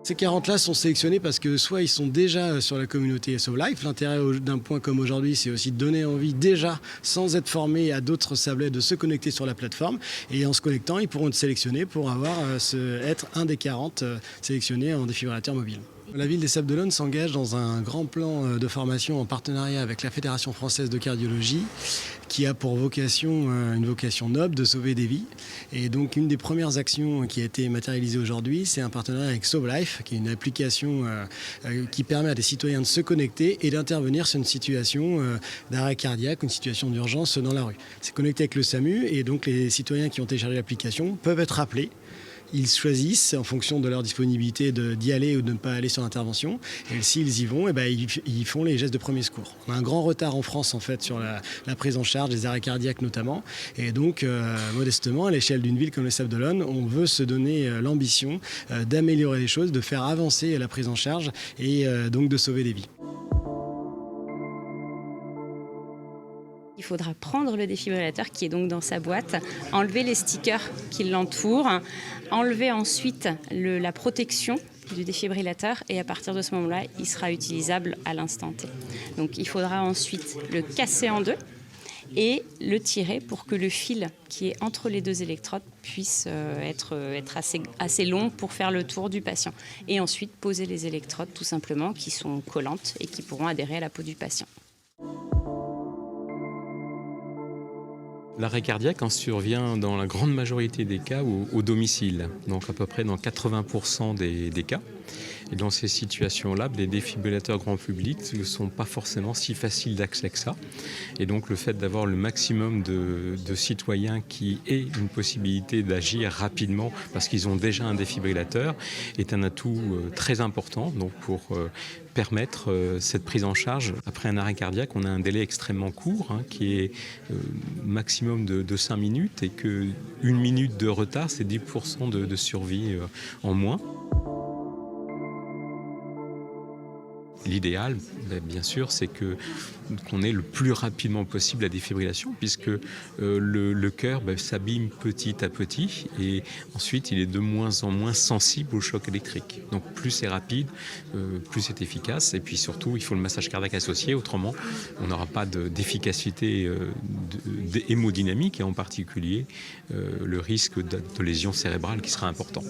Ces 40-là sont sélectionnés parce que soit ils sont déjà sur la communauté SoLife. L'intérêt d'un point comme aujourd'hui, c'est aussi de donner envie déjà, sans être formés à d'autres sablets, de se connecter sur la plateforme. Et en se connectant, ils pourront être sélectionnés pour être un des 40 sélectionnés en défibrillateur mobile. La ville des Sables-d'Olonne s'engage dans un grand plan de formation en partenariat avec la Fédération française de cardiologie qui a pour vocation, une vocation noble de sauver des vies. Et donc une des premières actions qui a été matérialisée aujourd'hui, c'est un partenariat avec SoLife, qui est une application qui permet à des citoyens de se connecter et d'intervenir sur une situation d'arrêt cardiaque, une situation d'urgence dans la rue. C'est connecté avec le SAMU et donc les citoyens qui ont téléchargé l'application peuvent être appelés. Ils choisissent, en fonction de leur disponibilité, d'y aller ou de ne pas aller sur l'intervention. Et s'ils y vont, ils font les gestes de premier secours. On a un grand retard en France, en fait, sur la prise en charge des arrêts cardiaques notamment. Et donc, modestement, à l'échelle d'une ville comme les Sables-d'Olonne, on veut se donner l'ambition d'améliorer les choses, de faire avancer la prise en charge et donc de sauver des vies. Il faudra prendre le défibrillateur qui est donc dans sa boîte, enlever les stickers qui l'entourent, enlever ensuite la protection du défibrillateur et à partir de ce moment-là, il sera utilisable à l'instant T. Donc il faudra ensuite le casser en deux et le tirer pour que le fil qui est entre les deux électrodes puisse être assez long pour faire le tour du patient. Et ensuite poser les électrodes tout simplement qui sont collantes et qui pourront adhérer à la peau du patient. L'arrêt cardiaque en survient dans la grande majorité des cas au domicile, donc à peu près dans 80% des cas. Et dans ces situations-là, les défibrillateurs grand public ne sont pas forcément si faciles d'accès que ça. Et donc le fait d'avoir le maximum de citoyens qui aient une possibilité d'agir rapidement parce qu'ils ont déjà un défibrillateur est un atout très important donc pour permettre cette prise en charge. Après un arrêt cardiaque, on a un délai extrêmement court qui est maximum de 5 minutes et qu'une minute de retard, c'est 10% de survie en moins. L'idéal, bien sûr, c'est qu'on ait le plus rapidement possible la défibrillation puisque le cœur s'abîme petit à petit et ensuite il est de moins en moins sensible au choc électrique. Donc plus c'est rapide, plus c'est efficace et puis surtout il faut le massage cardiaque associé, autrement on n'aura pas d'efficacité hémodynamique et en particulier le risque de lésion cérébrale qui sera important.